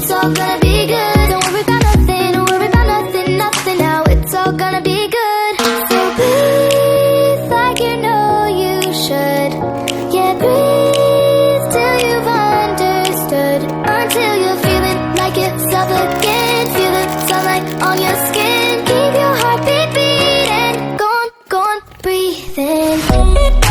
it's all gonna be good. Don't worry about nothing, don't worry about nothing, nothing now. It's all gonna be good. So breathe like you know you should. Yeah, breathe till you've understood. Until you're feeling like yourself again. Feel the sunlight on your skin. Keep your heartbeat beating. Go on, breathe in.